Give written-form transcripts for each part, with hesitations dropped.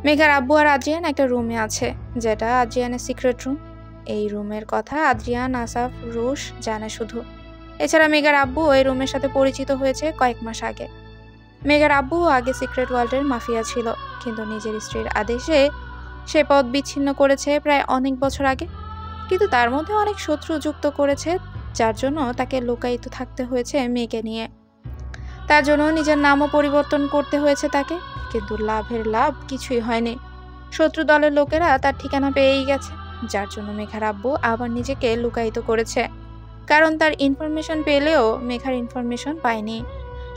মেঘার আব্বু আর আদ্রিয়ান একটা রুমে আছে, যেটা আদ্রিয়ানের সিক্রেট রুম। এই রুমের কথা আদ্রিয়ান, আসাফ, রুশ জানে শুধু। এছাড়া মেঘার আব্বু এই রুমের সাথে পরিচিত হয়েছে কয়েক মাস আগে। মেঘার আব্বু আগে সিক্রেট ওয়ার্ল্ডের মাফিয়া ছিল, কিন্তু নিজের স্ত্রীর আদেশে সে পদ বিচ্ছিন্ন করেছে প্রায় অনেক বছর আগে। কিন্তু তার মধ্যে অনেক শত্রু যুক্ত করেছে, যার জন্য তাকে লুকায়িত থাকতে হয়েছে মেয়েকে নিয়ে। তার জন্য নিজের নামও পরিবর্তন করতে হয়েছে তাকে, কিন্তু লাভের লাভ কিছুই হয়নি। শত্রু দলের লোকেরা তার ঠিকানা পেয়েই গেছে, যার জন্য মেঘার আব্বু আবার নিজেকে লুকায়িত করেছে। কারণ তার ইনফরমেশন পেলেও মেঘার ইনফরমেশন পায়নি,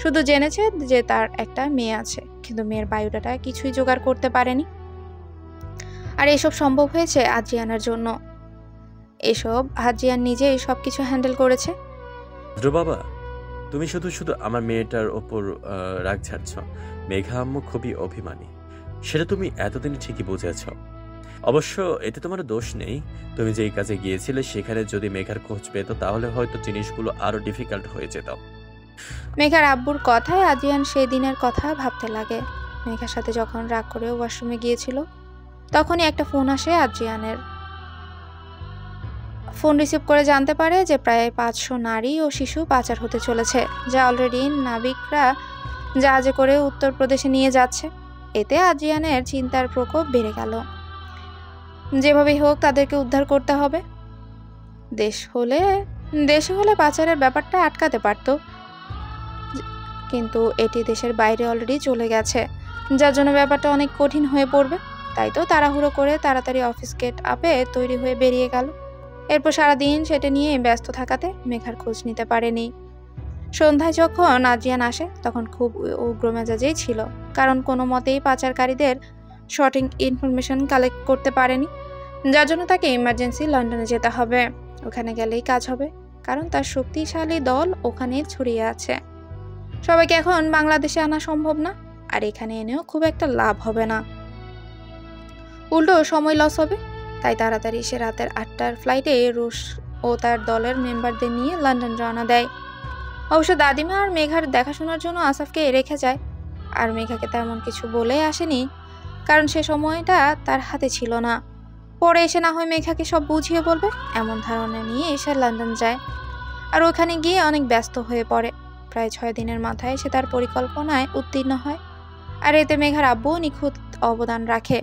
শুধু জেনেছে যে তার একটা মেয়ে আছে, কিন্তু মেয়ের বায়োডাটা কিছুই জোগাড় করতে পারেনি। আর এসব সম্ভব হয়েছে আদ্রিয়ানের জন্য। এসব আদ্রিয়ান নিজেই সবকিছু হ্যান্ডেল করেছে। বাবা, তুমি শুধু শুধু আমার মেয়েটার ওপর রাগ ছাড়ছ। মেঘা আম্মু খুবই অভিমানী, সেটা তুমি এতদিন ঠিকই বুঝেছ। অবশ্য এতে তোমার দোষ নেই। তুমি যেই কাজে গিয়েছিলে সেখানে যদি মেঘার খোঁজ পেত, তাহলে হয়তো জিনিসগুলো আরো ডিফিকাল্ট হয়ে যেত। মেঘার আব্বুর কথায় আদ্রিয়ান সেই দিনের কথা ভাবতে লাগে। মেঘার সাথে যখন রাগ করে ওয়াশরুমে গিয়েছিল, তখনই একটা ফোন আসে আদ্রিয়ানের। ফোন রিসিভ করে জানতে পারে যে প্রায় 500 নারী ও শিশু পাচার হতে চলেছে, যা অলরেডি নাবিকরা জাহাজে করে উত্তরপ্রদেশে নিয়ে যাচ্ছে। এতে আদ্রিয়ানের চিন্তার প্রকোপ বেড়ে গেল। যেভাবেই হোক তাদেরকে উদ্ধার করতে হবে। দেশে হলে পাচারের ব্যাপারটা আটকাতে পারত, কিন্তু এটি দেশের বাইরে অলরেডি চলে গেছে, যার জন্য ব্যাপারটা অনেক কঠিন হয়ে পড়বে। তাই তো তাড়াহুড়ো করে তাড়াতাড়ি অফিস গেট আপে তৈরি হয়ে বেরিয়ে গেল। এরপর সারাদিন সেটা নিয়ে ব্যস্ত থাকাতে মেঘার খোঁজ নিতে পারেনি। সন্ধ্যায় যখন আদ্রিয়ান আসে, তখন খুব উগ্র মেজাজেই ছিল, কারণ কোনো মতেই পাচারকারীদের সঠিক ইনফরমেশন কালেক্ট করতে পারেনি, যার জন্য তাকে ইমার্জেন্সি লন্ডনে যেতে হবে। ওখানে গেলেই কাজ হবে, কারণ তার শক্তিশালী দল ওখানে ছড়িয়ে আছে। সবাইকে এখন বাংলাদেশে আনা সম্ভব না, আর এখানে এনেও খুব একটা লাভ হবে না, উল্টো সময় লস হবে। তাই তাড়াতাড়ি সে রাতের 8টার ফ্লাইটে রুশ ও তার দলের মেম্বারদের নিয়ে লন্ডন রওনা দেয়। অবশ্য দাদিমা আর মেঘার দেখাশোনার জন্য আসাফকে রেখে যায়, আর মেঘাকে তেমন কিছু বলে আসেনি, কারণ সে সময়টা তার হাতে ছিল না। পরে এসে না হয় মেঘাকে সব বুঝিয়ে বলবে, এমন ধারণা নিয়ে এসে লন্ডন যায়। আর ওখানে গিয়ে অনেক ব্যস্ত হয়ে পড়ে। প্রায় 6 দিনের মাথায় সে তার পরিকল্পনায় উত্তীর্ণ হয়, আর এতে মেঘার আব্বু নিখুঁত অবদান রাখে।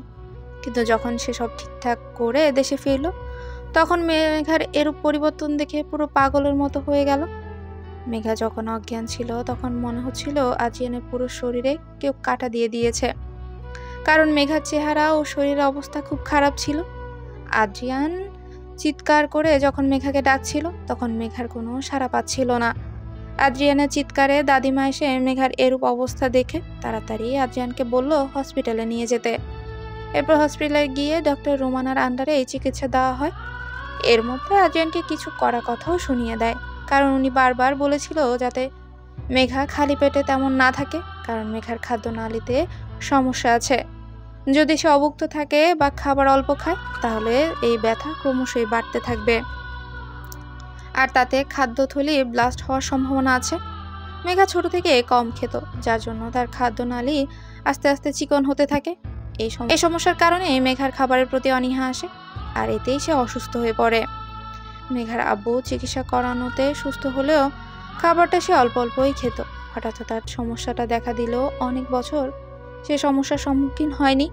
কিন্তু যখন সে সব ঠিকঠাক করে দেশে ফিরল, তখন মেঘার এরূপ পরিবর্তন দেখে পুরো পাগলের মতো হয়ে গেল। মেঘা যখন অজ্ঞান ছিল, তখন মনে হচ্ছিল আদ্রিয়ানের পুরো শরীরে কেউ কাটা দিয়ে দিয়েছে, কারণ মেঘার চেহারা ও শরীরের অবস্থা খুব খারাপ ছিল। আদ্রিয়ান চিৎকার করে যখন মেঘাকে ডাকছিল, তখন মেঘার কোনো সাড়া পাচ্ছিল না। আদ্রিয়ানের চিৎকারে দাদিমা এসে মেঘার এরূপ অবস্থা দেখে তাড়াতাড়ি আদ্রিয়ানকে বলল হসপিটালে নিয়ে যেতে। এরপর হসপিটালে গিয়ে ডক্টর রোমানার আন্ডারে এই চিকিৎসা দেওয়া হয়। এর মধ্যে আদ্রিয়ানকে কিছু কড়া কথাও শুনিয়ে দেয়, কারণ উনি বারবার বলেছিল যাতে মেঘা খালি পেটে তেমন না থাকে, কারণ মেঘার খাদ্যনালীতে সমস্যা আছে। যদি সে অভুক্ত থাকে বা খাবার অল্প খায়, তাহলে এই ব্যথা ক্রমশই বাড়তে থাকবে, আর তাতে খাদ্যথলি ব্লাস্ট হওয়ার সম্ভাবনা আছে। মেঘা ছোট থেকে কম খেত, যার জন্য তার খাদ্যনালী আস্তে আস্তে চিকন হতে থাকে। এই সমস্যার কারণে মেঘার খাবারের প্রতি অনীহা আসে, আর এতেই সে অসুস্থ হয়ে পড়ে। মেঘার আব্বু চিকিৎসা করানোতে সুস্থ হলেও খাবারটা সে অল্প অল্পই খেত। হঠাৎ হঠাৎ সমস্যাটা দেখা দিলেও অনেক বছর সে সমস্যার সম্মুখীন হয়নি,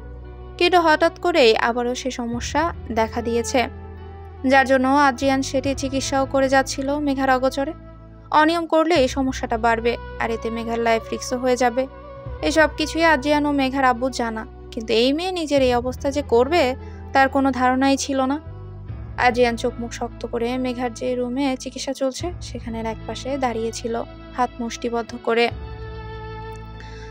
কিন্তু হঠাৎ করেই আবারও সে সমস্যা দেখা দিয়েছে, যার জন্য আদ্রিয়ান সেটি চিকিৎসাও করে যাচ্ছিল মেঘার অগোচরে। অনিয়ম করলে এই সমস্যাটা বাড়বে, আর এতে মেঘার লাইফ রিস্কও হয়ে যাবে। এসব কিছুই আদ্রিয়ান ও মেঘার আব্বু জানা, কিন্তু এই মেয়ে নিজের এই অবস্থা যে করবে তার কোনো ধারণাই ছিল না। আদ্রিয়ান চোখ মুখ শক্ত করে মেঘার যে রুমে চিকিৎসা চলছে সেখানের একপাশে দাঁড়িয়েছিল, হাত মুষ্টিবদ্ধ করে।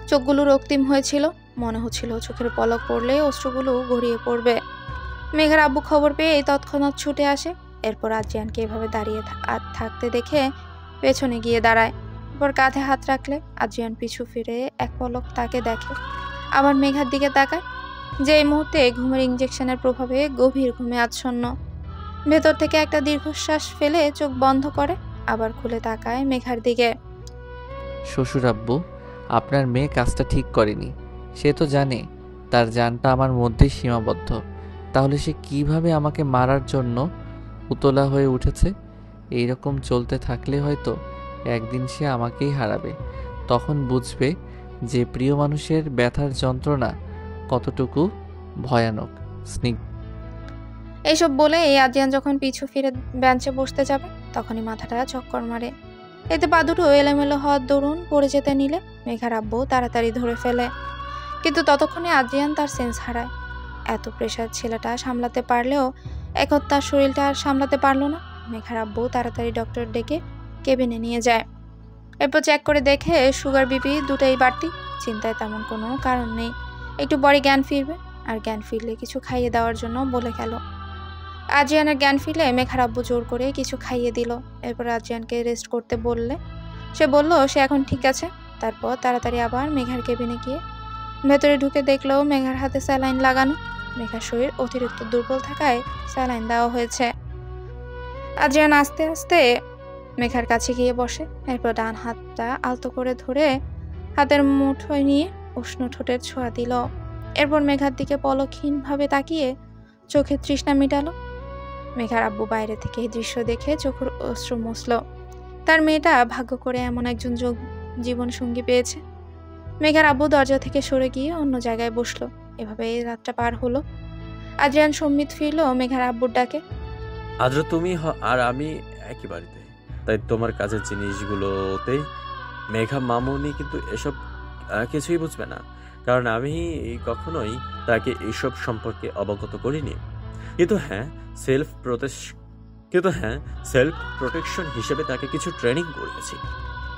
চোখগুলো রক্তিম হয়েছিল, মনে হচ্ছিল চোখের পলক পড়লে অশ্রুগুলো গড়িয়ে পড়বে। মেঘার আব্বু খবর পেয়ে তৎক্ষণাৎ ছুটে আসে। এরপর আদ্রিয়ানকে এভাবে দাঁড়িয়ে থাকতে দেখে পেছনে গিয়ে দাঁড়ায়। এরপর কাঁধে হাত রাখলে আদ্রিয়ান পিছু ফিরে এক পলক তাকে দেখে, আবার মেঘার দিকে তাকায়, যে এই মুহূর্তে ঘুমের ইঞ্জেকশনের প্রভাবে গভীর ঘুমে আচ্ছন্ন। ভেতর থেকে একটা দীর্ঘশ্বাস ফেলে চোখ বন্ধ করে, আবার খুলে তাকায় মেঘার দিকে। শ্বশুর আব্বু, আপনার মেয়ে কাজটা ঠিক করেনি, সে তো জানে, তার জানটা আমার মধ্যেই সীমাবদ্ধ। তাহলে সে কিভাবে আমাকে মারার জন্য উতলা হয়ে উঠেছে? এইরকম চলতে থাকলে হয়তো একদিন সে আমাকেই হারাবে। তখন বুঝবে যে প্রিয় মানুষের ব্যথার যন্ত্রণা কতটুকু ভয়ানক। স্নিগ্ধ এইসব বলে আজিয়ান যখন পিছু ফিরে বেঞ্চে বসতে যাবে তখনই মাথাটা চক্কর মারে। এতে পা দুটো এলোমেলো হওয়ার দরুন পড়ে যেতে নিলে মেঘার আব্বু তাড়াতাড়ি ধরে ফেলে, কিন্তু ততক্ষণে আজিয়ান তার সেন্স হারায়। এত প্রেশার ছেলেটা সামলাতে পারলেও এখন তার শরীরটা আর সামলাতে পারলো না। মেঘার আব্বু তাড়াতাড়ি ডক্টর ডেকে কেবিনে নিয়ে যায়। এরপর চেক করে দেখে সুগার বিপি দুটোই বাড়তি। চিন্তায় তেমন কোনো কারণ নেই, একটু পরে জ্ঞান ফিরবে, আর জ্ঞান ফিরলে কিছু খাইয়ে দেওয়ার জন্য বলে গেল। আজিয়ানের জ্ঞান ফিরলে মেঘার আব্বু জোর করে কিছু খাইয়ে দিল। এরপর আজিয়ানকে রেস্ট করতে বললে সে বলল সে এখন ঠিক আছে। তারপর তাড়াতাড়ি আবার মেঘার কেবিনে গিয়ে ভেতরে ঢুকে দেখলো মেঘার হাতে স্যালাইন লাগানো। মেঘার শরীর অতিরিক্ত দুর্বল থাকায় স্যালাইন দেওয়া হয়েছে। আজিয়ান আস্তে আস্তে মেঘার কাছে গিয়ে বসে। এরপর ডান হাতটা আলতো করে ধরে হাতের মুঠোয় নিয়ে উষ্ণ ঠোঁটের ছোঁয়া দিল। এরপর মেঘার দিকে পলকহীনভাবে তাকিয়ে চোখের তৃষ্ণা মিটালো। মেঘার আব্বু বাইরে থেকে এই দৃশ্য দেখে চোখের অশ্রু মুছল। তার মেয়েটা ভাগ্য করে এমন একজন জীবন সঙ্গী পেয়েছে। মেঘার আব্বু দরজা থেকে সরে গিয়ে অন্য জায়গায় বসলো। এভাবে এই রাতটা পার হলো। আজিয়ান সম্মিত ফিরল মেঘার আব্বুর ডাকে। আদ্র, তুমি আর আমি একই বাড়িতে, তাই তোমার কাজের জিনিসগুলোতেই মেঘা মামুনি কিন্তু এসব কিছুই বুঝবে না, কারণ আমি কখনোই তাকে এইসব সম্পর্কে অবগত করিনি। কিন্তু হ্যাঁ, সেলফ প্রোটেকশন হিসেবে তাকে কিছু ট্রেনিং করিয়েছি,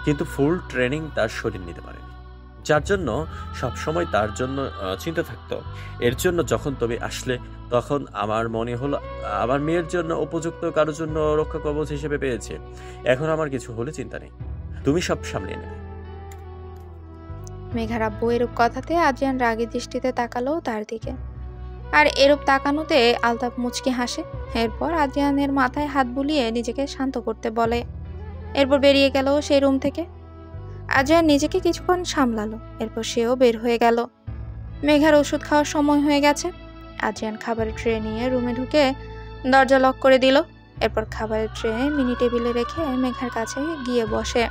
কিন্তু ফুল ট্রেনিং তার শরীর নিতে পারেনি, যার জন্য সবসময় তার জন্য চিন্তা থাকতো। এর জন্য যখন তুমি আসলে তখন আমার মনে হলো আমার মেয়ের জন্য উপযুক্ত কারোর জন্য রক্ষা কবচ হিসেবে পেয়েছে। এখন আমার কিছু হলে চিন্তা নেই, তুমি সব সামলিয়ে নেবে। মেঘার আব্বু এরূপ কথাতে আজিয়ান রাগী দৃষ্টিতে তাকালো তার দিকে, আর এরূপ তাকানোতে আলতাফ মুচকি হাসে। এরপর আজিয়ানের মাথায় হাত বুলিয়ে নিজেকে শান্ত করতে বলে। এরপর বেরিয়ে গেল সেই রুম থেকে। আজিয়ান নিজেকে কিছুক্ষণ সামলালো। এরপর সেও বের হয়ে গেল। মেঘার ওষুধ খাওয়ার সময় হয়ে গেছে। আজিয়ান খাবারের ট্রে নিয়ে রুমে ঢুকে দরজা লক করে দিল। এরপর খাবারের ট্রে মিনি টেবিলে রেখে মেঘার কাছে গিয়ে বসে।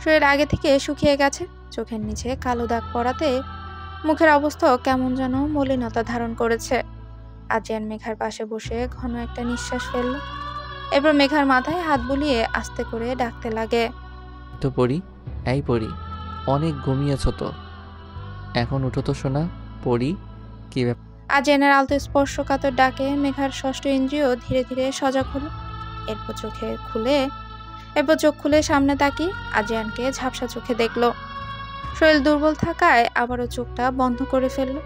শরীর আগে থেকে শুকিয়ে গেছে, চোখের নিচে কালো দাগ পড়াতে মুখের অবস্থাও কেমন যেন মলিনতা ধারণ করেছে। আজিয়ান মেঘার পাশে বসে ঘন একটা নিঃশ্বাস ফেলল। এরপর মেঘার মাথায় হাত বুলিয়ে আস্তে করে ডাকতে লাগে। তো পড়ি, এই পড়ি, অনেক ঘুমিয়েছ তো, এখন উঠো তো সোনা। পড়ি, কি ব্যাপার? আজিয়ানের আলতো স্পর্শকাতর ডাকে মেঘার ষষ্ঠ ইন্দ্রিয় ধীরে ধীরে সজাগ হলো। এরপর চোখ খুলে সামনে তাকিয়ে আজিয়ানকে ঝাপসা চোখে দেখল। শরীর দুর্বল থাকায় আবারও চোখটা বন্ধ করে ফেলল।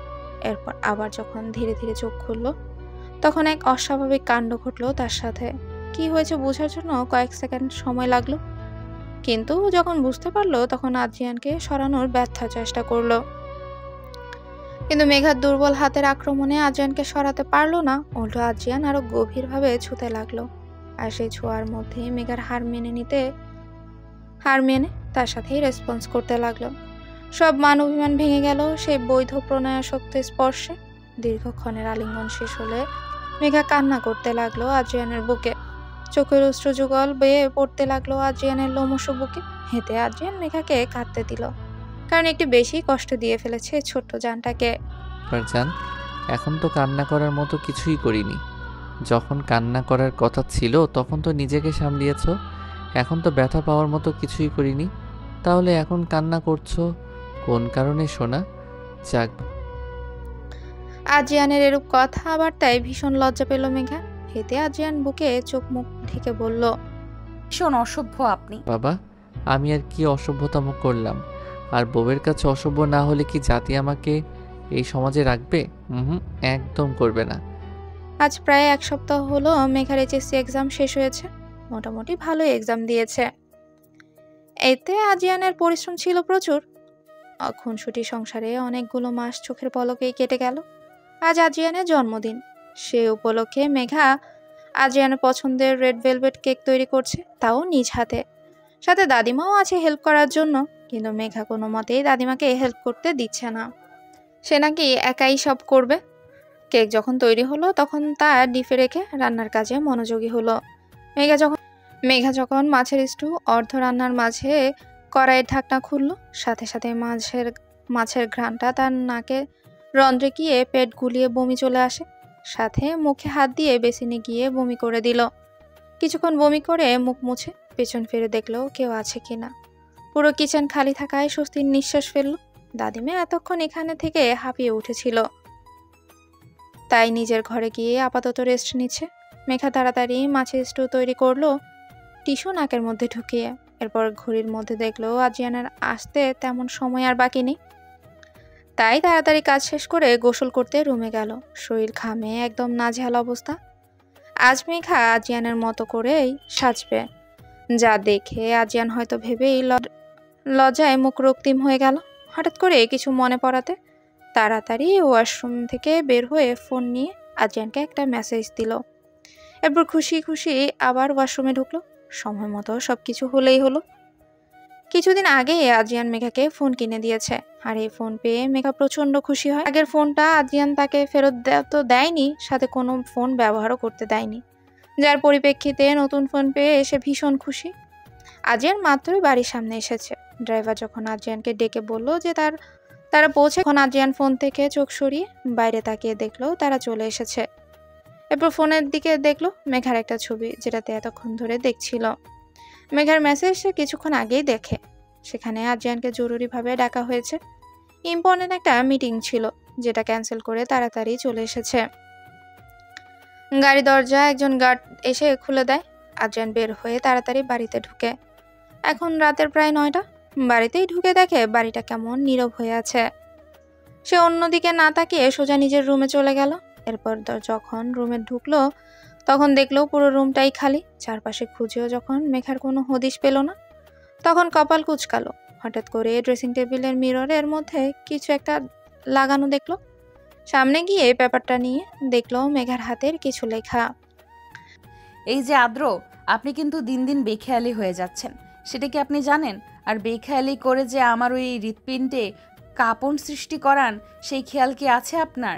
এরপর আবার যখন ধীরে ধীরে চোখ খুলল তখন এক অস্বাভাবিক কাণ্ড ঘটল তার সাথে। কি হয়েছে বোঝার জন্য কয়েক সেকেন্ড সময় লাগলো, কিন্তু যখন বুঝতে পারলো তখন আজিয়ানকে সরানোর ব্যর্থ চেষ্টা করলো। কিন্তু মেঘার দুর্বল হাতের আক্রমণে আজিয়ানকে সরাতে পারলো না। উল্টো আজিয়ান আরো গভীরভাবে ছুঁতে লাগলো, আর সেই ছোঁয়ার মধ্যেই মেঘার হার মেনে তার সাথেই রেসপন্স করতে লাগলো। সব মান অভিমান ভেঙে গেল সেই বৈধ প্রণয়াসক্ত স্পর্শে। দীর্ঘক্ষণের আলিঙ্গন শেষ হলে মেঘা কান্না করতে লাগলো আজিয়ানের বুকে। চোখের অশ্রু যুগল বেয়ে পড়তে লাগলো আজিয়ানের লোমশ বুকে। হেঁটে আজিয়ান মেঘাকে কাঁদতে দিল, কারণ একটু বেশি কষ্ট দিয়ে ফেলেছে ছোট্ট জানটাকে। জান, এখন তো কান্না করার মতো কিছুই করিনি। যখন কান্না করার কথা ছিল তখন তো নিজেকে সামলিয়েছ। এখন তো ব্যথা পাওয়ার মতো কিছুই করিনি, তাহলে এখন কান্না করছো কোন কারণে সোনা? যাক। আজিয়ানের এরূপ কথা আবার তাই ভীষণ লজ্জা পেল মেঘা। হেতে আজিয়ান বুকে চোখ মুখ ঢেকে বলল, ভীষণ অসভ্য আপনি। বাবা, আমি আর কি অসভ্যতম করলাম? আর বউয়ের কাছে অসভ্য না হলে কি জাতি আমাকে এই সমাজে রাখবে? একদম করবে না। আজ প্রায় 1 সপ্তাহ হলো মেঘার এইচএসসি এক্সাম শেষ হয়েছে। মোটামুটি ভালোই এক্সাম দিয়েছে। এতে আজিয়ানের পরিশ্রম ছিল প্রচুর। খুনসুটি সংসারে অনেকগুলো মাস চোখের পলকেই কেটে গেল। আজ আজিয়ানের জন্মদিন। সে উপলক্ষে মেঘা আজিয়ানের পছন্দের রেড ভেলভেট কেক তৈরি করছে, তাও নিজ হাতে। সাথে দাদিমাও আছে হেল্প করার জন্য, কিন্তু মেঘা কোনো মতেই দাদিমাকে হেল্প করতে দিচ্ছে না। সে নাকি একাই সব করবে। কেক যখন তৈরি হলো তখন তা ডিপে রেখে রান্নার কাজে মনোযোগী হলো। মেঘা যখন মাছের স্টু অর্ধ রান্নার মাঝে কড়াইয়ের ঢাকনা খুললো, সাথে সাথে মাছের ঘ্রাণটা তার নাকে রন্ধ্রে গিয়ে পেট গুলিয়ে বমি চলে আসে। সাথে মুখে হাত দিয়ে বেসিনে গিয়ে বমি করে দিল। কিছুক্ষণ বমি করে মুখ মুছে পেছন ফিরে দেখলো কেউ আছে কিনা। পুরো কিচেন খালি থাকায় স্বস্তির নিঃশ্বাস ফেলল। দাদিমা এতক্ষণ এখানে থেকে হাঁপিয়ে উঠেছিল, তাই নিজের ঘরে গিয়ে আপাতত রেস্ট নিচ্ছে। মেঘা তাড়াতাড়ি মাছের স্টু তৈরি করলো টিস্যু নাকের মধ্যে ঢুকিয়ে। এরপর ঘড়ির মধ্যে দেখলো আজিয়ানের আসতে তেমন সময় আর বাকি নেই, তাই তাড়াতাড়ি কাজ শেষ করে গোসল করতে রুমে গেল। শরীর ঘামে একদম নাজেহাল অবস্থা। আজ মেঘা আজিয়ানের মতো করেই সাজবে, যা দেখে আজিয়ান হয়তো ভেবেই লজ্জায় মুখ রক্তিম হয়ে গেল। হঠাৎ করে কিছু মনে পড়াতে তাড়াতাড়ি ওয়াশরুম থেকে বের হয়ে ফোন নিয়ে আজিয়ানকে একটা মেসেজ দিল। এরপর খুশি খুশি আবার ওয়াশরুমে ঢুকলো। সময় মতো সবকিছু হলেই হলো। কিছুদিন আগে আজিয়ান মেঘাকে ফোন কিনে দিয়েছে, আর এই ফোন পেয়ে মেঘা প্রচন্ড খুশি হয়। আগের ফোনটা আজিয়ান তাকে ফেরত তো দেয়নি, সাথে কোনো ফোন ব্যবহারও করতে দেয়নি, যার পরিপ্রেক্ষিতে নতুন ফোন পেয়ে এসে ভীষণ খুশি। আজিয়ান মাত্রই বাড়ির সামনে এসেছে। ড্রাইভার যখন আজিয়ানকে ডেকে বলল যে তারা পৌঁছে, তখন আজিয়ান ফোন থেকে চোখ সরিয়ে বাইরে তাকিয়ে দেখলো তারা চলে এসেছে। এরপর ফোনের দিকে দেখলো মেঘার একটা ছবি, যেটাতে এতক্ষণ ধরে দেখছিল। মেঘার মেসেজ সে কিছুক্ষণ আগেই দেখে। সেখানে আজিয়ানকে জরুরিভাবে ডাকা হয়েছে। ইম্পর্টেন্ট একটা মিটিং ছিল, যেটা ক্যান্সেল করে তাড়াতাড়ি চলে এসেছে। গাড়ি দরজা একজন গার্ড এসে খুলে দেয়। আজিয়ান বের হয়ে তাড়াতাড়ি বাড়িতে ঢুকে। এখন রাতের প্রায় 9টা। বাড়িতেই ঢুকে দেখে বাড়িটা কেমন নীরব হয়ে আছে। সে অন্যদিকে না তাকিয়ে সোজা নিজের রুমে চলে গেল। এরপর যখন রুমে ঢুকলো তখন দেখলো পুরো রুমটাই খালি। চারপাশে খুঁজেও যখন মেঘার কোনো হদিশ পেল না, তখন কপাল কুঁচকালো। হঠাৎ করে ড্রেসিং টেবিলের মিররের মধ্যে কিছু একটা লাগানো দেখলো। সামনে গিয়ে পেপারটা নিয়ে দেখলো মেঘার হাতের কিছু লেখা। এই যে আদ্র, আপনি কিন্তু দিন দিন বেখেয়ালি হয়ে যাচ্ছেন, সেটা কি আপনি জানেন? আর বেখেয়ালি করে যে আমার ওই হৃৎপিণ্ডে কাঁপন সৃষ্টি করান, সেই খেয়াল কি আছে আপনার?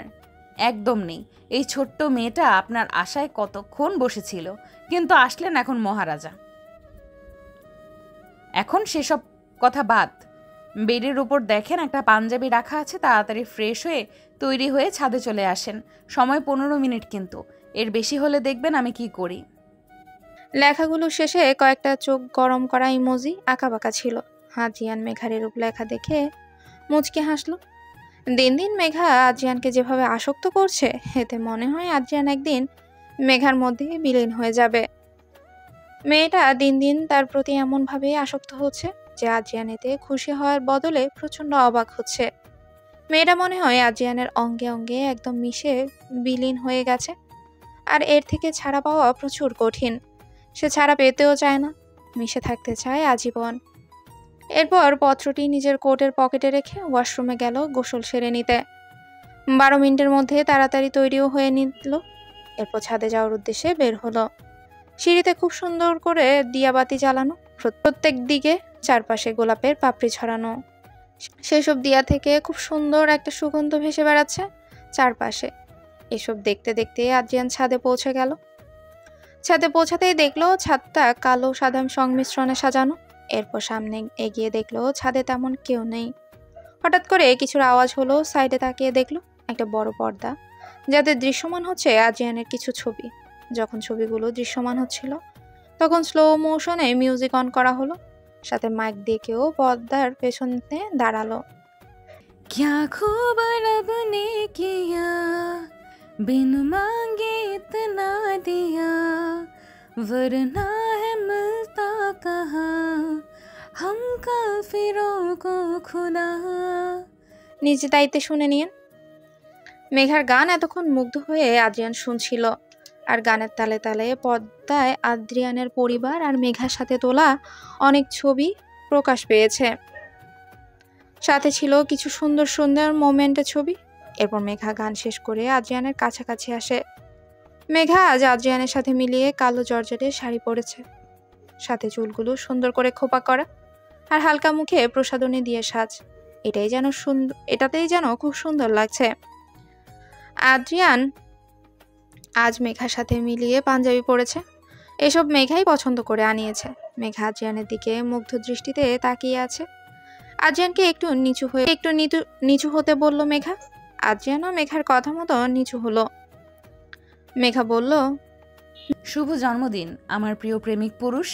একদম নেই। এই ছোট্ট মেয়েটা আপনার আশায় কতক্ষণ বসেছিল, কিন্তু আসলেন এখন মহারাজা। এখন সেসব কথা বাদ। বেডের উপর দেখেন একটা পাঞ্জাবি রাখা আছে, তাড়াতাড়ি ফ্রেশ হয়ে তৈরি হয়ে ছাদে চলে আসেন। সময় 15 মিনিট, কিন্তু এর বেশি হলে দেখবেন আমি কি করি। লেখাগুলো শেষে কয়েকটা চোখ গরম করা ইমোজি আঁকাবাঁকা ছিল। আজিয়ান মেঘার এরূপ লেখা দেখে মুচকি হাসলো। দিন দিন মেঘা আজিয়ানকে যেভাবে আসক্ত করছে, এতে মনে হয় আজিয়ান একদিন মেঘার মধ্যে বিলীন হয়ে যাবে। মেয়েটা দিন দিন তার প্রতি এমনভাবে আসক্ত হচ্ছে যে আজিয়ান এতে খুশি হওয়ার বদলে প্রচন্ড অবাক হচ্ছে। মেয়েটা মনে হয় আজিয়ানের অঙ্গে অঙ্গে একদম মিশে বিলীন হয়ে গেছে, আর এর থেকে ছাড়া পাওয়া প্রচুর কঠিন। সে ছাড়া পেতেও চায় না, মিশে থাকতে চায় আজীবন। এরপর পত্রটি নিজের কোটের পকেটে রেখে ওয়াশরুমে গেল গোসল সেরে নিতে। 12 মিনিটের মধ্যে তাড়াতাড়ি তৈরিও হয়ে নিল। এরপর ছাদে যাওয়ার উদ্দেশ্যে বের হলো। সিঁড়িতে খুব সুন্দর করে দিয়াবাতি জ্বালানো, প্রত্যেক দিকে চারপাশে গোলাপের পাপড়ি ছড়ানো। সেসব দিয়া থেকে খুব সুন্দর একটা সুগন্ধ ভেসে বেড়াচ্ছে চারপাশে। এসব দেখতে দেখতে আজিয়ান ছাদে পৌঁছে গেল। ছাদে পৌঁছাতেই দেখলো ছাদটা কালো সাদা সংমিশ্রণে সাজানো। এরপর সামনে এগিয়ে দেখলো ছাদে তেমন কেউ নেই। হঠাৎ করে কিছুর আওয়াজ হলো। সাইডে তাকিয়ে দেখলো একটা বড় পর্দা, যাতে দৃশ্যমান হচ্ছে আজিয়ানের কিছু ছবি। যখন ছবিগুলো দৃশ্যমান হচ্ছিল তখন স্লো মোশনে মিউজিক অন করা হলো। সাথে মাইক দিয়ে কেউ পর্দার পেছনে দাঁড়ালো। क्या खूब रब ने किया, बिन मांगे इतना दिया, वरना है मिलता कहाँ हम काफिरों को खुदा। নিজে দায়িত্বে শুনে নিন। মেঘার গান এতক্ষণ মুগ্ধ হয়ে আদ্রিয়ান শুনছিল, আর গানের তালে তালে পর্দায় আদ্রিয়ানের পরিবার আর মেঘার সাথে তোলা অনেক ছবি প্রকাশ পেয়েছে। সাথে ছিল কিছু সুন্দর সুন্দর মোমেন্টের ছবি। এরপর মেঘা গান শেষ করে আদ্রিয়ানের কাছাকাছি আসে। মেঘা আজ আদ্রিয়ানের সাথে মিলিয়ে কালো জর্জেটের শাড়ি পরেছে, সাথে চুলগুলো সুন্দর করে খোপা করা, আর হালকা মুখে প্রসাধনী দিয়ে সাজ। এটাতেই যেন খুব সুন্দর লাগছে। আদ্রিয়ান আজ মেঘার সাথে মিলিয়ে পাঞ্জাবি পরেছে। এসব মেঘাই পছন্দ করে আনিয়েছে। মেঘা আদ্রিয়ানের দিকে মুগ্ধ দৃষ্টিতে তাকিয়ে আছে। আদ্রিয়ানকে একটু নিচু হতে বলল মেঘা। আদ্রিয়ানও মেঘার কথা মতো নিচু হলো। মেঘা বলল, শুভ জন্মদিন আমার প্রিয় প্রেমিক পুরুষ।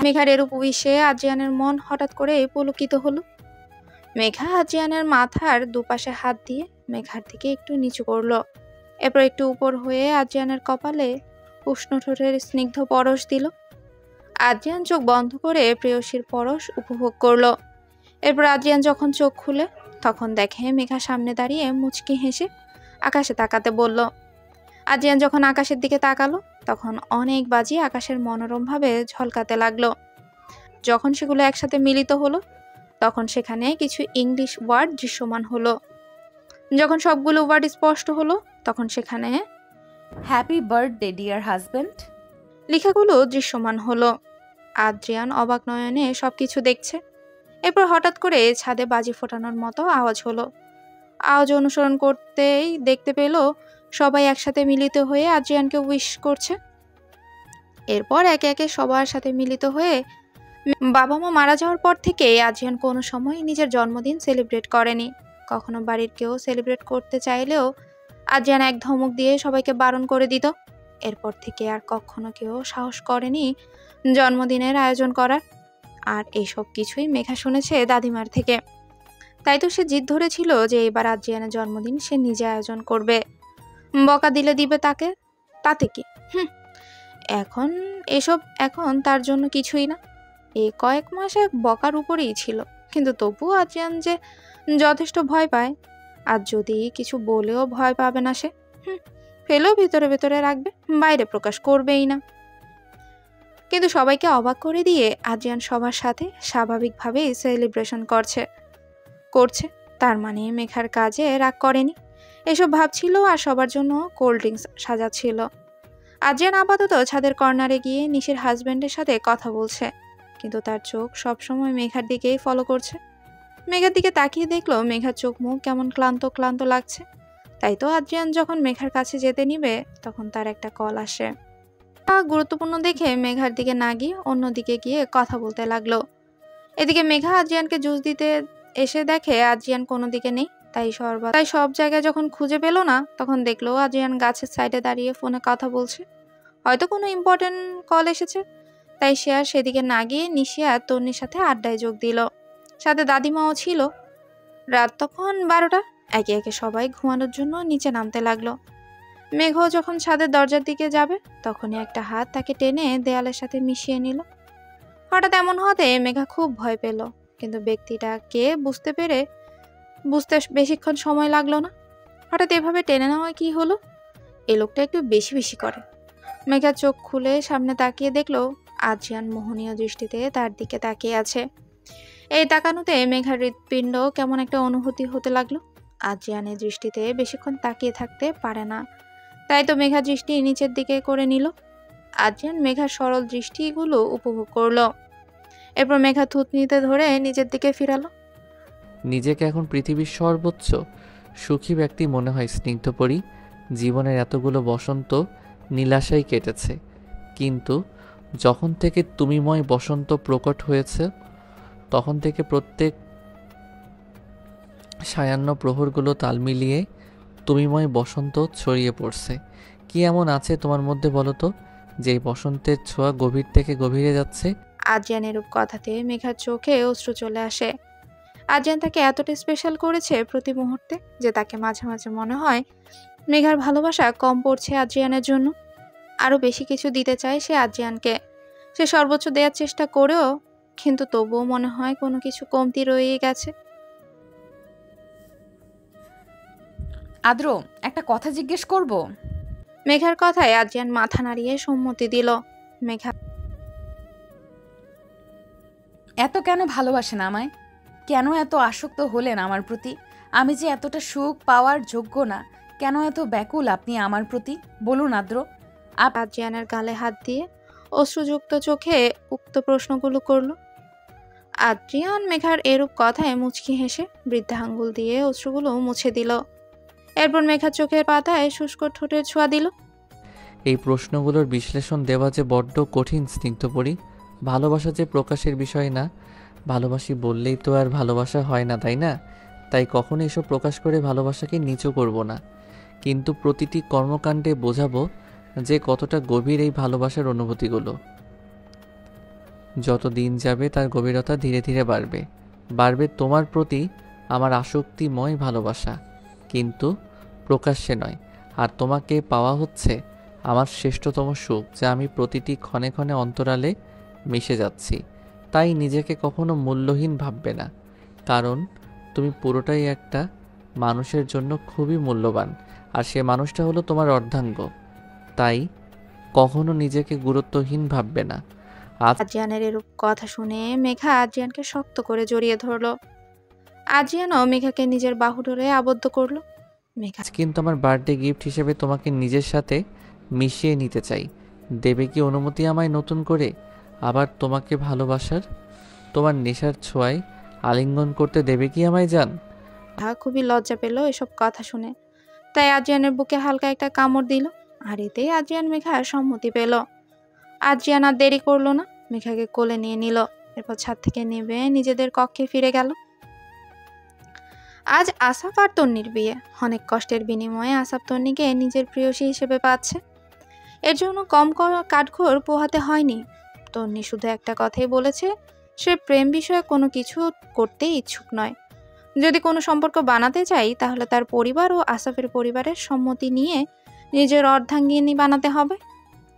মেঘার এরূপ উইশে আদ্রিয়ানের মন হঠাৎ করে পুলকিত হলো। মেঘা আদ্রিয়ানের মাথার দুপাশে হাত দিয়ে মেঘার দিকে একটু নিচু করলো। এরপর একটু উপর হয়ে আদ্রিয়ানের কপালে উষ্ণ ঠোঁটের স্নিগ্ধ পরশ দিল। আদ্রিয়ান চোখ বন্ধ করে প্রেয়সীর পরশ উপভোগ করলো। এরপর আদ্রিয়ান যখন চোখ খুলে তখন দেখে মেঘা সামনে দাঁড়িয়ে মুচকি হেসে আকাশে তাকাতে বলল। আদ্রিয়ান যখন আকাশের দিকে তাকালো তখন অনেক বাজি আকাশের মনোরমভাবে ঝলকাতে লাগলো। যখন সেগুলো একসাথে মিলিত হলো তখন সেখানে কিছু ইংলিশ ওয়ার্ড দৃশ্যমান হলো। যখন সবগুলো ওয়ার্ড স্পষ্ট হলো তখন সেখানে হ্যাপি বার্থডে ডিয়ার হাজব্যান্ড লেখাগুলো দৃশ্যমান হলো। আদ্রিয়ান অবাক নয়নে সবকিছু দেখছে। এরপর হঠাৎ করে ছাদে বাজি ফোটানোর মতো আওয়াজ হলো। আওয়াজ অনুসরণ করতেই দেখতে পেল সবাই একসাথে মিলিত হয়ে আদ্রিয়ানকে উইশ করছে। এরপর একে একে সবার সাথে মিলিত হয়ে বাবা মা মারা যাওয়ার পর থেকে আদ্রিয়ান কোনো সময় নিজের জন্মদিন সেলিব্রেট করেনি। কখনো বাড়ির কেউ সেলিব্রেট করতে চাইলেও আদ্রিয়ান এক ধমক দিয়ে সবাইকে বারণ করে দিত। এরপর থেকে আর কখনো কেউ সাহস করেনি জন্মদিনের আয়োজন করার। আর এইসব কিছুই মেঘা শুনেছে দাদিমার থেকে। তাই তো সে জিদ ধরেছিল যে এবার আদ্রিয়ানের জন্মদিন সে নিজে আয়োজন করবে। বকা দিলে দিবে তাকে, তাতে কি। এখন তার জন্য কিছুই না। এই কয়েক মাসে বকার উপরেই ছিল, কিন্তু তবুও আদ্রিয়ান যে যথেষ্ট ভয় পায়। আর যদি কিছু বলেও ভয় পাবে না সে, ফেলেও ভিতরে ভেতরে রাখবে, বাইরে প্রকাশ করবেই না। কিন্তু সবাইকে অবাক করে দিয়ে আদ্রিয়ান সবার সাথে স্বাভাবিকভাবেই সেলিব্রেশন করছে। তার মানে মেঘার কাজে রাগ করেনি, এসব ভাবছিল আর সবার জন্য কোল্ড ড্রিঙ্কস সাজাচ্ছিল। আদ্রিয়ান আপাতত ছাদের কর্নারে গিয়ে নিশির হাজবেন্ডের সাথে কথা বলছে, কিন্তু তার চোখ সবসময় মেঘার দিকেই ফলো করছে। মেঘার দিকে তাকিয়ে দেখলো মেঘার চোখ মুখ কেমন ক্লান্ত ক্লান্ত লাগছে। তাই তো আদ্রিয়ান যখন মেঘার কাছে যেতে নিবে তখন তার একটা কল আসে। গুরুত্বপূর্ণ দেখে মেঘার দিকে না গিয়ে অন্যদিকে গিয়ে কথা বলতে লাগলো। এদিকে মেঘা আদ্রিয়ানকে জুস দিতে এসে দেখে আদ্রিয়ান কোনো দিকে নেই। তাই সব জায়গায় যখন খুঁজে পেল না তখন দেখলো আদ্রিয়ান গাছের সাইডে দাঁড়িয়ে ফোনে কথা বলছে। হয়তো কোনো ইম্পর্টেন্ট কল এসেছে। তাই সে আর সেদিকে না গিয়ে নিশি আর তন্নির সাথে আড্ডায় যোগ দিল। সাথে দাদিমাও ছিল। রাত তখন 12টা। একে একে সবাই ঘুমানোর জন্য নিচে নামতে লাগলো। মেঘও যখন ছাদের দরজার দিকে যাবে তখনই একটা হাত তাকে টেনে দেয়ালের সাথে মিশিয়ে নিল। হঠাৎ এমন হতে মেঘা খুব ভয় পেল, কিন্তু ব্যক্তিটা কে বুঝতে বেশিক্ষণ সময় লাগলো না। হঠাৎ এভাবে টেনে নেওয়া কি হলো? এই লোকটা একটু বেশি বেশি করে। মেঘা চোখ খুলে সামনে তাকিয়ে দেখলো আদ্রিয়ান মোহনীয় দৃষ্টিতে তার দিকে তাকিয়ে আছে। এই তাকানোতে মেঘার হৃৎপিণ্ড কেমন একটা অনুভূতি হতে লাগলো। আদ্রিয়ানের দৃষ্টিতে বেশিক্ষণ তাকিয়ে থাকতে পারে না, তাই তো মেঘা দৃষ্টি নিচের দিকে করে নিল। আদ্রিয়ান মেঘার সরল দৃষ্টিগুলো উপভোগ করলো। এরপর মেঘা থুতনিতে ধরে নিজের দিকে ফিরালো। নিজেকে এখন পৃথিবীর সর্বোচ্চ সুখী ব্যক্তি মনে হয় স্নিগ্ধপরী। জীবনের এতগুলো বসন্ত নীলাশাই কেটেছে, কিন্তু যখন থেকে তুমিময় বসন্ত প্রকট হয়েছে তখন থেকে প্রত্যেক সায়াহ্ন প্রহরগুলো তাল মিলিয়ে তুমিময় বসন্ত ছড়িয়ে পড়ছে। কি এমন আছে তোমার মধ্যে বলো তো, যে বসন্তের ছোঁয়া গভীর থেকে গভীরে যাচ্ছে? আদ্রিয়ানের রূপ কথাতে মেঘার চোখে অশ্রু চলে আসে। আদ্রিয়ান তাকে এতটা স্পেশাল করেছে প্রতি মুহূর্তে যে তাকে মাঝে মাঝে মনে হয় মেঘার ভালোবাসা কম পড়ছে আদ্রিয়ানের জন্য। আরো বেশি কিছু দিতে চায় সে আদ্রিয়ানকে। সে সর্বোচ্চ দেওয়ার চেষ্টা করেও কিন্তু তবুও মনে হয় কোনো কিছু কমতি রয়ে গেছে। আদ্র, একটা কথা জিজ্ঞেস করব? মেঘার কথায় আদ্রিয়ান মাথা নাড়িয়ে সম্মতি দিল। মেঘা এত কেন ভালোবাসেন আমায়? কেন এত আসক্ত হলেন আমার প্রতি? আমি যে এতটা সুখ পাওয়ার যোগ্য না, কেন এত ব্যাকুল আপনি আমার প্রতি? বলুন আদ্র। আদ্রিয়ানের গালে হাত দিয়ে অশ্রুযুক্ত চোখে উক্ত প্রশ্নগুলো করল। আদ্রিয়ান মেঘার এরূপ কথায় মুচকি হেসে বৃদ্ধা আঙ্গুল দিয়ে অশ্রুগুলো মুছে দিল। এরপর মেঘার চোখের পাতায় শুষ্ক ঠোঁটের ছোঁয়া দিল। এই প্রশ্নগুলোর বিশ্লেষণ দেওয়া যে বড্ড কঠিন স্নিগ্ধপরি। ভালোবাসা যে প্রকাশের বিষয় না, ভালোবাসি বললেই তো আর ভালোবাসা হয় না, তাই না? তাই কখনো এসব প্রকাশ করে ভালোবাসাকে নিচু করব না, কিন্তু প্রতিটি কর্মকাণ্ডে বোঝাবো যে কতটা গভীর এই ভালোবাসার অনুভূতিগুলো। যত দিন যাবে তার গভীরতা ধীরে ধীরে বাড়বে। বাড়বে তোমার প্রতি আমার আসক্তিময় ভালোবাসা, কিন্তু প্রকাশ্যে নয়। আর তোমাকে পাওয়া হচ্ছে আমার শ্রেষ্ঠতম সুখ, যা আমি প্রতিটি ক্ষণে ক্ষণে অন্তরালে মিশে যাচ্ছি। তাই নিজেকে কখনো মূল্যহীন ভাববে না, কারণ তুমি পুরোটাই একটা মানুষের জন্য খুবই মূল্যবান, আর সে মানুষটা হলো তোমার অর্ধাঙ্গ। তাই কখনো নিজেকে গুরুত্বহীন ভাববে না। আজ আদ্রিয়ানের এরূপ কথা শুনে মেঘা আদ্রিয়ানকে শক্ত করে জড়িয়ে ধরলো। আদ্রিয়ানও মেঘাকে নিজের বাহু ধরে আবদ্ধ করলো। মেঘা কিন্তু আমার বার্থডে গিফট হিসেবে তোমাকে নিজের সাথে মিশিয়ে নিতে চাই। দেবে কি অনুমতি আমায় নতুন করে আবার তোমাকে ভালোবাসার, তোমার নেশার ছোঁয়ায় আলিঙ্গন করতে দেবে কি আমায় জান? খুবই লজ্জা পেল এসব কথা শুনে, তাই আদ্রিয়ানের বুকে হালকা একটা কামড় দিল। আর এতেই আদ্রিয়ান মেঘার সম্মতি পেল। আদ্রিয়ান আর দেরি করলো না, মেঘাকে কোলে নিয়ে নিল। এরপর ছাদ থেকে নেমে নিজেদের কক্ষে ফিরে গেল। আজ আসাফ আর তন্নির বিয়ে। অনেক কষ্টের বিনিময়ে আসাফ তন্নিকে নিজের প্রেয়সী হিসেবে পাচ্ছে। এর জন্য কম কাঠখড় পোহাতে হয়নি। তন্নি শুধু একটা কথাই বলেছে, সে প্রেম বিষয়ে কোনো কিছু করতে ইচ্ছুক নয়। যদি কোনো সম্পর্ক বানাতে চাই তাহলে তার পরিবার ও আসাফের পরিবারের সম্মতি নিয়ে নিজের অর্ধাঙ্গিনী বানাতে হবে।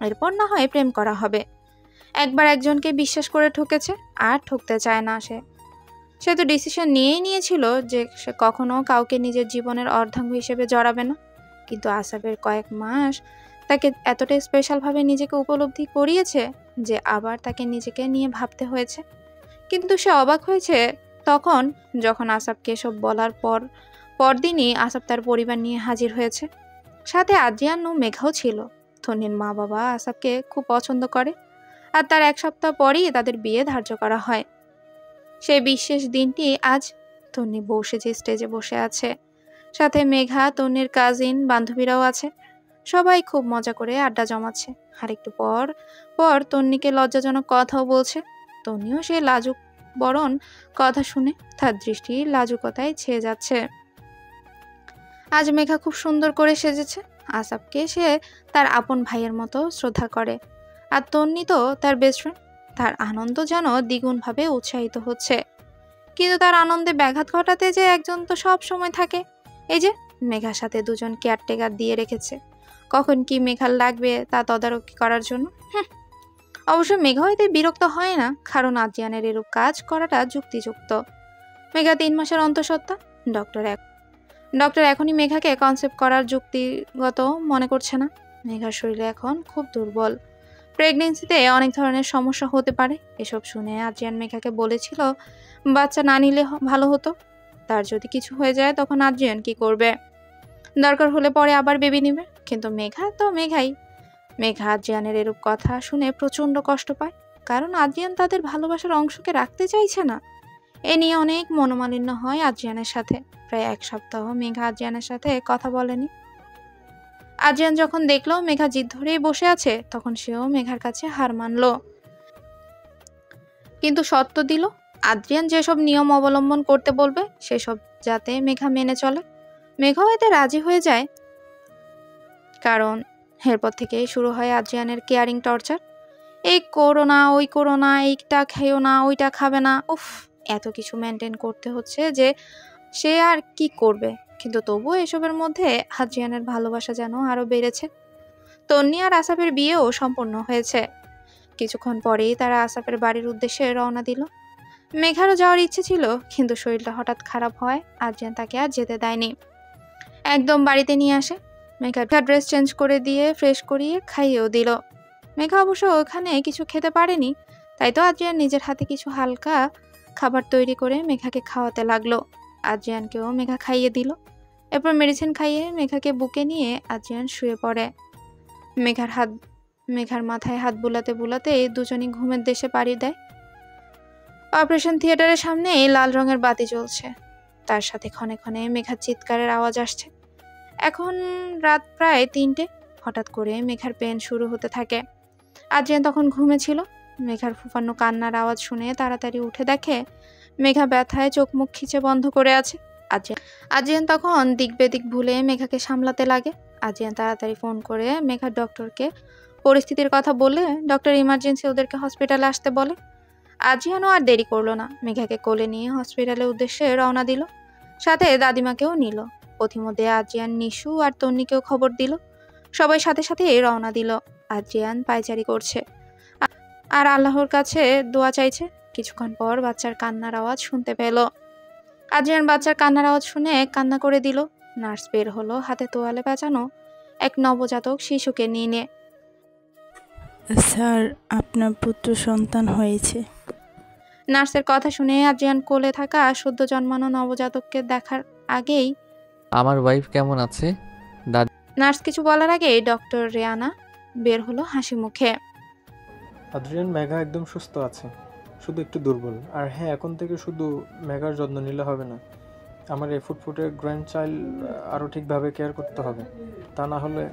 এরপর না হয় প্রেম করা হবে। একবার একজনকে বিশ্বাস করে ঠকেছে, আর ঠকতে চায় না সে তো ডিসিশন নিয়েই নিয়েছিল যে সে কখনো কাউকে নিজের জীবনের অর্ধাঙ্গ হিসেবে জড়াবে না। কিন্তু আসাফের কয়েক মাস তাকে এতটা স্পেশালভাবে নিজেকে উপলব্ধি করিয়েছে যে আবার তাকে নিজেকে নিয়ে ভাবতে হয়েছে। কিন্তু সে অবাক হয়েছে তখন যখন আসাফকে এসব বলার পরদিনই আসাফ তার পরিবার নিয়ে হাজির হয়েছে। সাথে আদ্রিয়ান ও মেঘাও ছিল। তন্নির মা বাবা আসাফকে খুব পছন্দ করে, আর তার 1 সপ্তাহ পরেই তাদের বিয়ে ধার্য করা হয়। সেই বিশেষ দিনটি আজ। তন্নি বউ সেজে স্টেজে বসে আছে, সাথে মেঘা, তন্নির কাজিন, বান্ধবীরাও আছে। সবাই খুব মজা করে আড্ডা জমাচ্ছে। আর একটু পর পর তন্নিকে লজ্জাজনক কথাও বলছে। তন্নিও সে লাজুক বরণ কথা শুনে তার দৃষ্টি লাজুকতায় ছেয়ে যাচ্ছে। আজ মেঘা খুব সুন্দর করে সেজেছে। আসাফকে সে তার আপন ভাইয়ের মতো শ্রদ্ধা করে, আর তন্নি তো তার বেস্ট ফ্রেন্ড। তার আনন্দ যেন দ্বিগুণভাবে উৎসাহিত হচ্ছে। কিন্তু তার আনন্দে ব্যাঘাত ঘটাতে যে একজন তো সব সময় থাকে। এই যে মেঘার সাথে দুজন কেয়ারটেকার দিয়ে রেখেছে, কখন কি মেঘার লাগবে তা তদারকি করার জন্য। অবশ্য মেঘা এতে বিরক্ত হয় না, কারণ আদ্রিয়ানের এরূপ কাজ করাটা যুক্তিযুক্ত। মেঘা 3 মাসের অন্তঃসত্ত্বা। ডক্টর এখনই মেঘাকে কনসেপ্ট করার যুক্তিগত মনে করছে না। মেঘার শরীরে এখন খুব দুর্বল। প্রেগনেন্সিতে অনেক ধরনের সমস্যা হতে পারে। এসব শুনে আদ্রিয়ান মেঘাকে বলেছিল বাচ্চা না নিলে ভালো হতো। তার যদি কিছু হয়ে যায় তখন আদ্রিয়ান কি করবে? দরকার হলে পরে আবার বেবি নেবে। কিন্তু মেঘা তো মেঘাই। মেঘা আদ্রিয়ানের এরূপ কথা শুনে প্রচণ্ড কষ্ট পায়, কারণ আদ্রিয়ান তাদের ভালোবাসার অংশকে রাখতে চাইছে না। এ নিয়ে অনেক মনোমালিন্য হয় আদ্রিয়ানের সাথে। প্রায় 1 সপ্তাহ মেঘা আদ্রিয়ানের সাথে কথা বলেনি। আদ্রিয়ান যখন দেখলো মেঘা জিদ ধরেই বসে আছে, তখন সেও মেঘার কাছে হার মানল। কিন্তু শর্ত দিল, আদ্রিয়ান যেসব নিয়ম অবলম্বন করতে বলবে সেসব যাতে মেঘা মেনে চলে। মেঘাও এতে রাজি হয়ে যায়, কারণ এরপর থেকেই শুরু হয় আদ্রিয়ানের কেয়ারিং টর্চার। এই করো না, ওই করো না, এইটা খেও না, ওইটা খাবে না। উফ, এত কিছু মেনটেন করতে হচ্ছে যে সে আর কি করবে। কিন্তু তবুও এসবের মধ্যে আদ্রিয়ানের ভালোবাসা যেন আরো বেড়েছে। তন্নি আর আসাফের বিয়েও সম্পন্ন হয়েছে। কিছুক্ষণ পরেই তারা আসাফের বাড়ির উদ্দেশ্যে রওনা দিল। মেঘারও যাওয়ার ইচ্ছে ছিল, কিন্তু শরীরটা হঠাৎ খারাপ হয় আদ্রিয়ান তাকে আর যেতে দেয়নি। একদম বাড়িতে নিয়ে আসে। মেঘা ড্রেস চেঞ্জ করে দিয়ে ফ্রেশ করিয়ে খাইয়েও দিল। মেঘা অবশ্য ওখানে কিছু খেতে পারেনি, তাই তো আদ্রিয়ান নিজের হাতে কিছু হালকা খাবার তৈরি করে মেঘাকে খাওয়াতে লাগলো। আদ্রিয়ানকেও মেঘা খাইয়ে দিল। এরপর মেডিসিন খাইয়ে মেঘাকে বুকে নিয়ে আদ্রিয়ান শুয়ে পড়ে। মেঘার মাথায় হাত বুলাতে বুলাতে দুজনই ঘুমের দেশে পাড়ি দেয়। অপারেশন থিয়েটারের সামনে লাল রঙের বাতি জ্বলছে, তার সাথে ক্ষণে ক্ষণে মেঘার চিৎকারের আওয়াজ আসছে। এখন রাত প্রায় 3টে। হঠাৎ করে মেঘার পেন শুরু হতে থাকে। আদ্রিয়ান তখন ঘুমেছিল। মেঘার ফুফানো কান্নার আওয়াজ শুনে তাড়াতাড়ি উঠে দেখে মেঘা ব্যথায় চোখ মুখ খিচে বন্ধ করে আছে। আদ্রিয়ান তখন দিক বেদিক ভুলে মেঘাকে সামলাতে লাগে। আদ্রিয়ান তাড়াতাড়ি ফোন করে মেঘার ডক্টরকে পরিস্থিতির কথা বলে ডক্টর ইমার্জেন্সি ওদেরকে হসপিটালে আসতে বলে। আদ্রিয়ানও আর দেরি করলো না, মেঘাকে কোলে নিয়ে হসপিটালের উদ্দেশ্যে রওনা দিল। সাথে দাদিমাকেও নিল। পথিমধ্যে আদ্রিয়ান নিশু আর তন্নিকেও খবর দিল। সবাই সাথে সাথে রওনা দিল। আদ্রিয়ান পায়চারি করছে আর আল্লাহর কাছে দোয়া চাইছে। কিছুক্ষণ পর বাচ্চার কান্নার আওয়াজ শুনতে পেল। আদ্রিয়ান বাচ্চার কান্নার আওয়াজ শুনে কান্না করে দিল। নার্স বের হলো হাতে তোয়ালে পেঁচানো এক নবজাতক শিশুকে নিয়ে। স্যার, আপনার পুত্র সন্তান হয়েছে। নার্সের কথা শুনে আদ্রিয়ান কোলে থাকা সদ্য জন্মানো নবজাতককে দেখার আগেই আমার ওয়াইফ কেমন আছে? নার্স কিছু বলার আগেই ডক্টর রেয়ানা বের হলো হাসি মুখে। আদ্রিয়ান, মেঘা একদম সুস্থ আছে, শুধু একটু দুর্বল। আর হ্যাঁ, এখন থেকে শুধু মেঘার যত্ন নিলে হবে না, আমার এই ফুটফুটের গ্র্যান্ড চাইল্ড আরও ঠিকভাবে কেয়ার করতে হবে। তা না হলে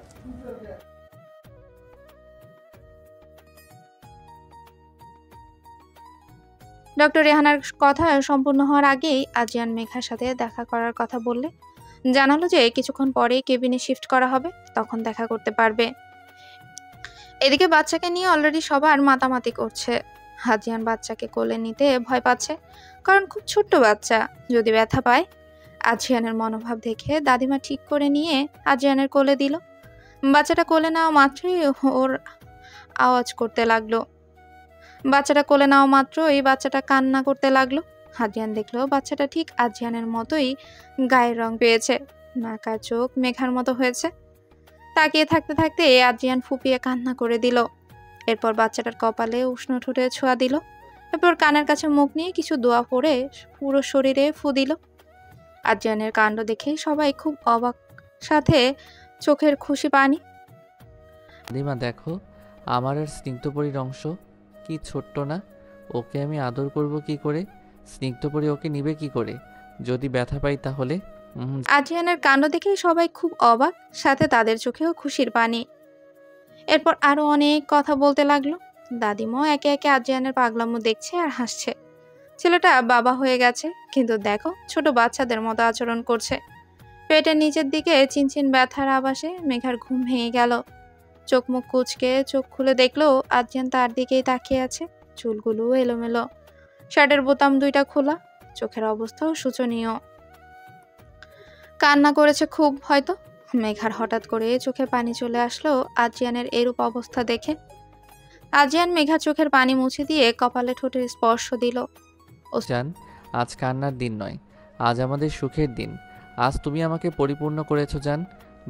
ডক্টর রেহানার কথা সম্পূর্ণ হওয়ার আগেই আদ্রিয়ান মেঘার সাথে দেখা করার কথা বললে জানালো যে কিছুক্ষণ পরেই কেবিনে শিফট করা হবে, তখন দেখা করতে পারবে। এদিকে বাচ্চাকে নিয়ে অলরেডি সবার মাতামাতি করছে। আদ্রিয়ান বাচ্চাকে কোলে নিতে ভয় পাচ্ছে, কারণ খুব ছোট্ট বাচ্চা, যদি ব্যথা পায়। আদ্রিয়ানের মনোভাব দেখে দাদিমা ঠিক করে নিয়ে আদ্রিয়ানের কোলে দিল। বাচ্চাটা কোলে নেওয়া মাত্রই ওর আওয়াজ করতে লাগলো। বাচ্চাটা কান্না করতে লাগলো। আদ্রিয়ান দেখলো বাচ্চাটা ঠিক আদ্রিয়ানের মতোই গায়ের রং পেয়েছে, নাক আর চোখ মেঘার মতো হয়েছে। তাকিয়ে থাকতে থাকতে আদ্রিয়ান ফুপিয়ে কান্না করে দিল। এরপর বাচ্চাটার কপালে উষ্ণ ঠোঁটে ছোঁয়া দিল। এরপর কানের কাছে মুখ নিয়ে কিছু দোয়া পড়ে পুরো শরীরে ফু দিল। আদ্রিয়ানের কাণ্ড দেখে সবাই খুব অবাক, সাথে চোখের খুশি পানি। দাদিমা দেখো, আমার আর স্নিগ্ধপরীর অংশ কি ছোট্ট না? ওকে আমি আদর করব কি করে? স্নিগ্ধপরী ওকে নিবে কি করে? যদি ব্যথা পাই তাহলে? আদ্রিয়ানের কাণ্ড দেখে সবাই খুব অবাক, সাথে তাদের চোখেও খুশির পানি। এরপর আরো অনেক কথা বলতে লাগলো। দাদিমাও একে একে আদ্রিয়ানের পাগলামো দেখছে আর হাসছে। ছেলেটা বাবা হয়ে গেছে, কিন্তু দেখো ছোট বাচ্চাদের মতো আচরণ করছে। পেটের নিচের দিকে চিনচিন ব্যথার আভাসে মেঘার ঘুম ভেঙে গেল। চোখ মুখ কুচকে চোখ খুলে দেখলো আদ্রিয়ান তার দিকেই তাকিয়ে আছে। চুলগুলো এলোমেলো, শার্টের বোতাম দুইটা খোলা, চোখের অবস্থাও শোচনীয়। কান্না করেছে খুব হয়তো। মেঘার হঠাৎ করে চোখে পানি চলে আসলো আদ্রিয়ানের এরূপ অবস্থা দেখে। আদ্রিয়ান মেঘা চোখের পানি মুছে দিয়ে কপালে ঠোঁটের স্পর্শ দিল। জান, আজ কান্নার দিন নয়, আজ আমাদের সুখের দিন। আজ তুমি আমাকে পরিপূর্ণ করেছো জান,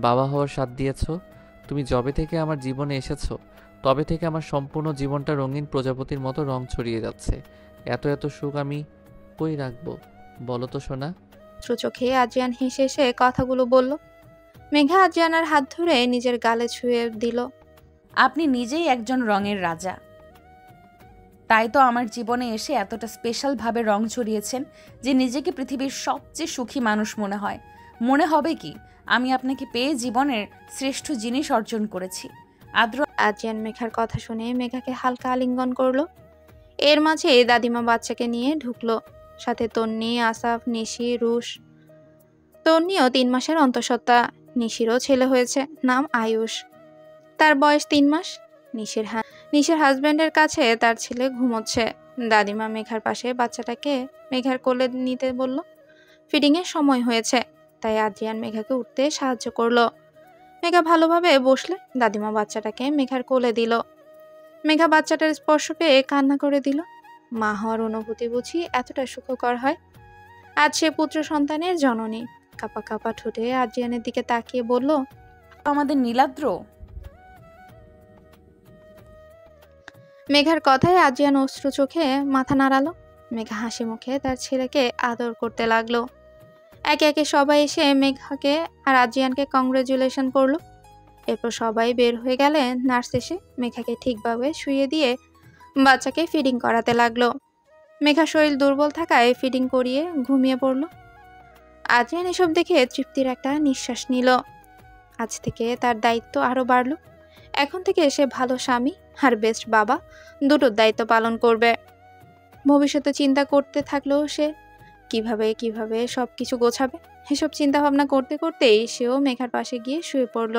বাবা হওয়ার স্বাদ দিয়েছো। তুমি যবে থেকে আমার জীবনে এসেছো তবে থেকে আমার সম্পূর্ণ জীবনটা রঙিন প্রজাপতির মতো রং ছড়িয়ে যাচ্ছে। এত এত সুখ আমি কই রাখবো বলো তো সোনা? চোখে আদ্রিয়ান হেসে হেসে কথাগুলো বলল। মেঘা আদ্রিয়ানের হাত ধরে নিজের গালে ছুঁয়ে দিল। আপনি নিজেই একজন রঙের রাজা, তাই তো আমার জীবনে এসে এতটা স্পেশালভাবে রং ছড়িয়েছেন যে নিজেকে পৃথিবীর সবচেয়ে সুখী মানুষ মনে হয়। মনে হবে কি আমি আপনাকে পেয়ে জীবনের শ্রেষ্ঠ জিনিস অর্জন করেছি। আদ্রিয়ান মেঘার কথা শুনে মেঘাকে হালকা আলিঙ্গন করলো। এর মাঝে দাদিমা বাচ্চাকে নিয়ে ঢুকলো, সাথে তন্নি, আসাফ, নিশি, রুশ। তন্নিও 3 মাসের অন্তঃসত্ত্বা। নিশিরও ছেলে হয়েছে, নাম আয়ুষ। তার বয়স 3 মাস। নিশির হাজব্যান্ডের কাছে তার ছেলে ঘুমোচ্ছে। দাদিমা মেঘার পাশে বাচ্চাটাকে মেঘার কোলে নিতে বলল। ফিডিংয়ের সময় হয়েছে, তাই আদ্রিয়ান মেঘাকে উঠতে সাহায্য করলো। মেঘা ভালোভাবে বসলে দাদিমা বাচ্চাটাকে মেঘার কোলে দিল। মেঘা বাচ্চাটার স্পর্শ পেয়ে কান্না করে দিল। মা হওয়ার অনুভূতি বুঝি এতটা সুখকর হয়। আজ সে পুত্র সন্তানের জননী। কাপা কাপা ঠোঁটে আদ্রিয়ানের দিকে তাকিয়ে বলল, আমাদের নীলাদ্র। মেঘার কথায় আদ্রিয়ান অশ্রু চোখে মাথা নাড়ালো। মেঘা হাসি মুখে তার ছেলেকে আদর করতে লাগলো। একে একে সবাই এসে মেঘাকে আর আদ্রিয়ানকে কংগ্রেচুলেশন করলো। এরপর সবাই বের হয়ে গেলে নার্স এসে মেঘাকে ঠিকভাবে শুইয়ে দিয়ে বাচ্চাকে ফিডিং করাতে লাগলো। মেঘার শরীর দুর্বল থাকায় ফিডিং করিয়ে ঘুমিয়ে পড়ল। আদ্রিয়ান এসব দেখে তৃপ্তির একটা নিঃশ্বাস নিল। আজ থেকে তার দায়িত্ব আরও বাড়ল। এখন থেকে সে ভালো স্বামী আর বেস্ট বাবা দুটোর দায়িত্ব পালন করবে। ভবিষ্যতে চিন্তা করতে থাকলেও সে কিভাবে সব কিছু গোছাবে। এসব চিন্তা ভাবনা করতে করতেই সেও মেঘার পাশে গিয়ে শুয়ে পড়ল।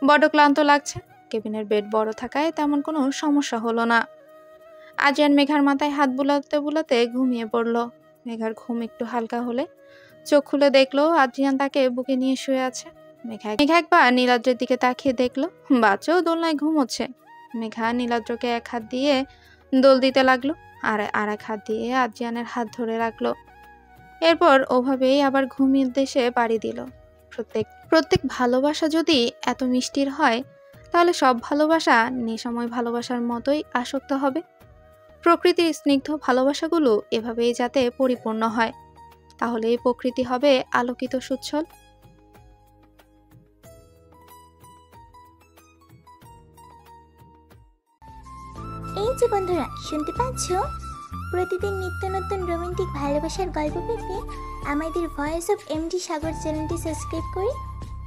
বড় ক্লান্ত লাগছে। কেবিনের বেড বড় থাকায় তেমন কোনো সমস্যা হলো না। আদ্রিয়ান মেঘার মাথায় হাত বুলাতে বুলাতে ঘুমিয়ে পড়ল। মেঘার ঘুম একটু হালকা হলে চোখ খুলে দেখলো আদ্রিয়ান তাকে বুকে নিয়ে শুয়ে আছে। মেঘা একবার নীলাদ্রের দিকে তাকিয়ে দেখলো বাচ্চাও দোলনায় ঘুমোচ্ছে। মেঘা নীলাদ্রকে এক হাত দিয়ে দোল দিতে লাগলো আর এক হাত দিয়ে আদ্রিয়ানের হাত ধরে রাখলো। এরপর ওভাবেই আবার ঘুমিয়ে দেশে পাড়ি দিল। প্রত্যেক ভালোবাসা যদি এত মিষ্টির হয় তাহলে সব ভালোবাসা নেশাময় ভালোবাসার মতোই আসক্ত হবে। প্রকৃতির স্নিগ্ধ ভালোবাসাগুলো এভাবেই যাতে পরিপূর্ণ হয়, তাহলে এই প্রকৃতি হবে আলোকিত সুচ্ছল। এই যে বন্ধুরা, শুনতে পাচ্ছ? প্রতিদিন নিত্য নতুন রোমান্টিক ভালোবাসার গল্প পেতে আমাদের ভয়েস অফ এমডি সাগর চ্যানেলটি সাবস্ক্রাইব করে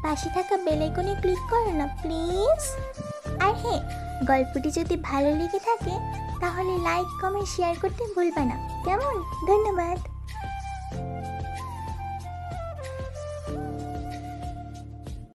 পাশে থাকা বেল আইকনে ক্লিক করো না প্লিজ। আর হ্যাঁ, গল্পটি যদি ভালো লেগে থাকে তাহলে লাইক কমেন্ট শেয়ার করতে ভুলবে না, কেমন? ধন্যবাদ।